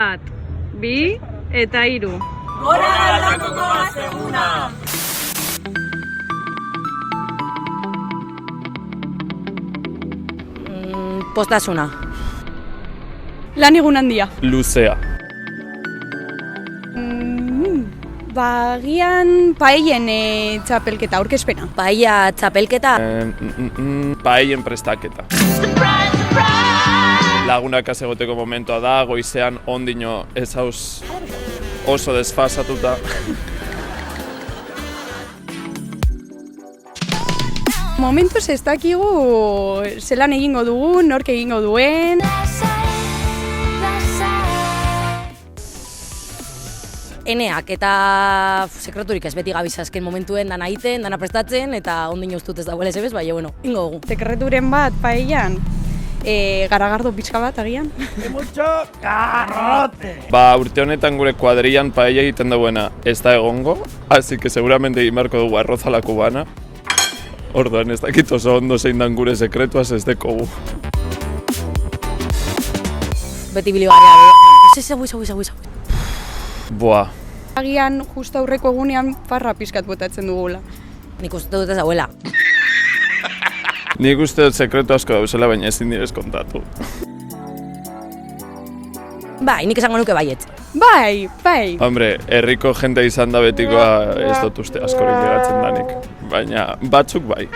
Bat, bi eta hiru. Gora Galdakoko Gazteguna! Postasuna. Lan egun handia. Luzea. Bagian paellen txapelketa, aurkezpena. Paella txapelketa. Paellen prestaketa. Lagunak egoteko momentua da, goizean ondino ez hauz oso desfasatuta. Momentuz ez dakigu zelan egingo dugun, nork egingo duen. Eneak eta sekreturik ez beti gabiz azken momentuen dana egiten, dana prestatzen eta ondino ustut ez dagoela ezebez, baina bueno, ingo dugu. Sekreturen bat paellan, garagardo pixka bat agian. Urte honetan gure kuadrillan paella egiten duena ez da egongo, así que seguramente egin beharko dugu arroz a la cubana. Orduan ez dakit oso ondo zein dan gure sekretuaz ez dekogu. Beti biligarria. Ez. Boa. Agian justu aurreko egunean farra pixkat botatzen dugula. Nik uste dut ez dauela. Nik uste dut sekretu asko dauzela, baina ezin direz kontatu. Bai, nik esango nuke baietz. Bai. Hombre, herriko jente izan da betikoa ez dut uste askorik llegatzen danik. Baina batzuk bai.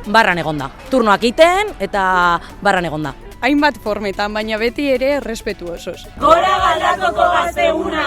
Barran egonda. Turnoak iten eta barran egonda. Hainbat formetan, baina beti ere errespetu osoz. Gora Galdakoko Gazteguna!